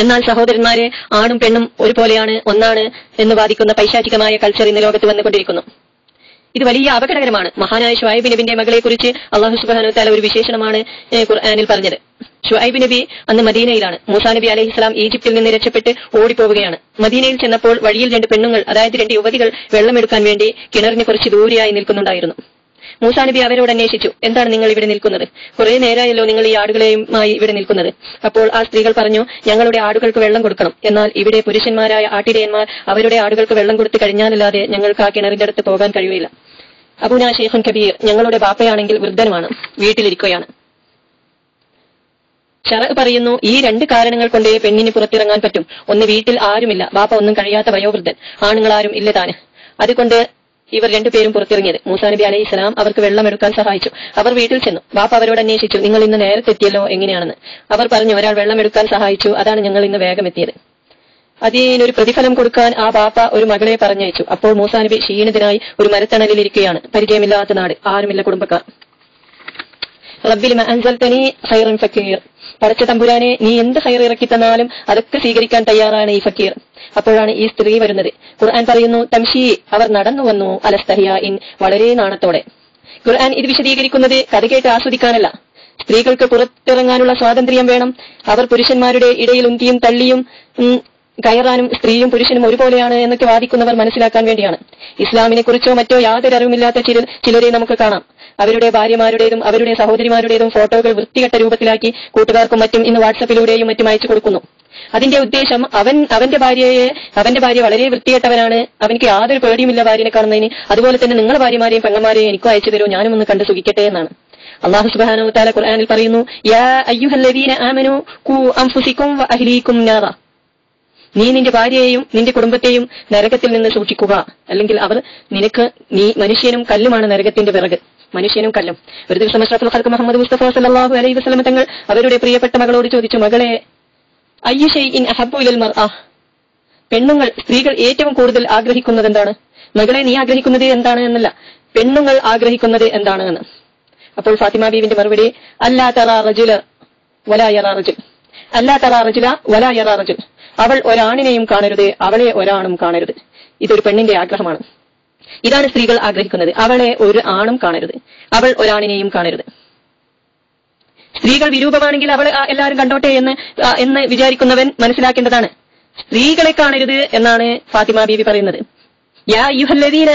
എന്നാൽ സഹോദരന്മാരെ ആണും പെണ്ണും ഒരുപോലെയാണ്, ഒന്നാണ് എന്ന് വാദിക്കുന്ന പൈശാചികമായ കൾച്ചർ ഇന്ന് ലോകത്ത് വന്നുകൊണ്ടിരിക്കുന്നു. ഇത് വലിയ അപകടകരമാണ്. മഹാനായ ശുഐബ് നബിന്റെ മകളെ കുറിച്ച് അല്ലാഹു സുബ്ഹാനഹു വ തആല ഒരു വിശേഷണമാണ് ഖുർആനിൽ പറഞ്ഞത്. ശുഐബ് നബി അന്ന് മദീനയിലാണ്. മൂസാ നബി അലൈഹിസ്സലാം ഈജിപ്തിൽ നിന്ന് രക്ഷപ്പെട്ട് ഓടിപ്പോവുകയാണ്. മദീനയിൽ ചെന്നപ്പോൾ വഴിയിൽ 2 പെണ്ണുങ്ങൾ, അതായത് 2 യുവതികൾ വെള്ളമെടുക്കാൻ വേണ്ടി കിണറിന് കുറച്ച് ദൂരെയായി നിൽക്കുന്നുണ്ടായിരുന്നു. മൂസാ നബി അവരോട് അന്വേഷിച്ചു, എന്താണ് നിങ്ങൾ ഇവിടെ നിൽക്കുന്നത്? കുറെ നേരമായല്ലോ നിങ്ങൾ ഈ ആടുകളെയുമായി ഇവിടെ നിൽക്കുന്നത്. അപ്പോൾ ആ സ്ത്രീകൾ പറഞ്ഞു, ഞങ്ങളുടെ ആടുകൾക്ക് വെള്ളം കൊടുക്കണം. എന്നാൽ ഇവിടെ പുരുഷന്മാരായ ആട്ടിടയന്മാർ അവരുടെ ആടുകൾക്ക് വെള്ളം കൊടുത്തു കഴിഞ്ഞാലല്ലാതെ ഞങ്ങൾക്ക് ആ കിണറിന്റെ അടുത്ത് പോകാൻ കഴിയില്ല. അബൂനാ ശൈഖുൻ കബീർ, ഞങ്ങളുടെ ബാപ്പയാണെങ്കിൽ വൃദ്ധനുമാണ്, വീട്ടിലിരിക്കുകയാണ്. ശറഅ് പറയുന്നു, ഈ 2 കാരണങ്ങൾ കൊണ്ടേ പെണ്ണിന് പുറത്തിറങ്ങാൻ പറ്റും. ഒന്ന്, വീട്ടിൽ ആരുമില്ല, ബാപ്പ ഒന്നും കഴിയാത്ത വയോവൃദ്ധൻ, ആണുങ്ങളാരും ഇല്ല താന്. അതുകൊണ്ട് ഇവർ 2 പേരും പുറത്തിറങ്ങിയത്. മൂസാ നബി അലൈഹിസ്സലാം അവർക്ക് വെള്ളമെടുക്കാൻ സഹായിച്ചു. അവർ വീട്ടിൽ ചെന്നു. ബാപ്പ അവരോട് അന്വേഷിച്ചു, നിങ്ങൾ ഇന്ന് നേരത്തെ എത്തിയല്ലോ, എങ്ങനെയാണെന്ന്. അവർ പറഞ്ഞു, ഒരാൾ വെള്ളമെടുക്കാൻ സഹായിച്ചു, അതാണ് ഞങ്ങൾ ഇന്ന് വേഗം എത്തിയത്. അതിനൊരു പ്രതിഫലം കൊടുക്കാൻ ആ ബാപ്പ ഒരു മകളെ പറഞ്ഞയച്ചു. അപ്പോൾ മൂസാ നബി ക്ഷീണിതനായി ഒരു മരത്തണലിൽ ഇരിക്കുകയാണ്. പരിചയമില്ലാത്ത നാട്, ആരുമില്ല കുടുംബക്കാർ. റബ്ബി ലിമ അൻസൽതനി ഖൈറൻ ഫക്കീർ, പടച്ച തമ്പുരാനെ നീ എന്ത് ഖൈർ ഇറക്കി തന്നാലും അതൊക്കെ സ്വീകരിക്കാൻ തയ്യാറാണ് ഈ ഫക്കീർ. അപ്പോഴാണ് ഈ സ്ത്രീ വരുന്നത്. ഖുർആൻ പറയുന്നു, തംഷി, അവർ നടന്നു വന്നു, അലസ്തഹിയാഇൻ, വളരെ നാണത്തോടെ. ഖുർആൻ ഇത് വിശദീകരിക്കുന്നത് കഥ കേട്ട് ആസ്വദിക്കാനല്ല. സ്ത്രീകൾക്ക് പുറത്തിറങ്ങാനുള്ള സ്വാതന്ത്ര്യം വേണം. അവർ പുരുഷന്മാരുടെ ഇടയിൽ ഉന്തിയും തള്ളിയും കയറാനും സ്ത്രീയും പുരുഷനും ഒരുപോലെയാണ് എന്നൊക്കെ വാദിക്കുന്നവർ മനസ്സിലാക്കാൻ വേണ്ടിയാണ്. ഇസ്ലാമിനെ കുറിച്ചോ മറ്റോ യാതൊരു അറിവുമില്ലാത്ത ചിലരെ നമുക്ക് കാണാം. അവരുടെ ഭാര്യമാരുടേതും അവരുടെ സഹോദരിമാരുടേതും ഫോട്ടോകൾ വൃത്തികെട്ട രൂപത്തിലാക്കി കൂട്ടുകാർക്കും മറ്റും ഇന്ന് വാട്സപ്പിലൂടെയും മറ്റും അയച്ചു കൊടുക്കുന്നു. അതിന്റെ ഉദ്ദേശം അവന്റെ ഭാര്യ വളരെ വൃത്തികെട്ടവനാണ്, അവനിക്ക് യാതൊരു പേടിയുമില്ല ഭാര്യനെ കാണുന്നതിന്, അതുപോലെ തന്നെ നിങ്ങളുടെ ഭാര്യമാരെയും പെങ്ങന്മാരെയും എനിക്കും അയച്ചു തരൂ, ഞാനും ഒന്ന് കണ്ട് സുഖിക്കട്ടെ എന്നാണ്. അല്ലാഹു സുബ്ഹാനഹു വ തആല ഖുർആനിൽ പറയുന്നു, യാ അയ്യുഹല്ലദീന ആമനൂ ഖൂ അൻഫുസികും വ അഹ്ലീകും നാറ, നീ നിന്റെ ഭാര്യയെയും നിന്റെ കുടുംബത്തെയും നരകത്തിൽ നിന്ന് സൂക്ഷിക്കുക. അല്ലെങ്കിൽ അവർ നീ മനുഷ്യനും കല്ലുമാണ് നരകത്തിന്റെ വിറക്, മനുഷ്യനും കല്ലും. ഒരു ദിവസം അഷ്റഫുൽ ഖൽഖ് മുഹമ്മദ് മുസ്തഫ സല്ലല്ലാഹു അലൈഹി വസല്ലം തങ്ങൾ അവരുടെ പ്രിയപ്പെട്ട മകളോട് ചോദിച്ചു, മകളെ, അയ്യു ഷൈഇൻ അഹബ്ബു ഇലൽ മർഅ, പെണ്ണുങ്ങൾ സ്ത്രീകൾ ഏറ്റവും കൂടുതൽ ആഗ്രഹിക്കുന്നത് എന്താണ്? മകളെ, നീ ആഗ്രഹിക്കുന്നത് എന്താണ് എന്നല്ല, പെണ്ണുങ്ങൾ ആഗ്രഹിക്കുന്നത് എന്താണ് എന്ന്. അപ്പോൾ ഫാത്തിമ ബീവിന്റെ മറുപടി, അല്ലാ തറാ റജുല വലാ യറാ റജുൽ, അല്ലാ തറാ റജുല വലാ യറാ റജുൽ, അവൾ ഒരാണിനെയും കാണരുത്, അവളെ ഒരാണും കാണരുത്. ഇതൊരു പെണ്ണിന്റെ ആഗ്രഹമാണ്. ഇതാണ് സ്ത്രീകൾ ആഗ്രഹിക്കുന്നത്, അവളെ ഒരു ആണും കാണരുത്, അവൾ ഒരാണിനെയും കാണരുത്. സ്ത്രീകൾ വിരൂപമാണെങ്കിൽ അവൾ എല്ലാവരും കണ്ടോട്ടെ എന്ന് വിചാരിക്കുന്നവൻ മനസ്സിലാക്കേണ്ടതാണ്. സ്ത്രീകളെ കാണരുത് എന്നാണ് ഫാത്തിമ ബീവി പറയുന്നത്. യാ അയ്യുഹല്ലദീന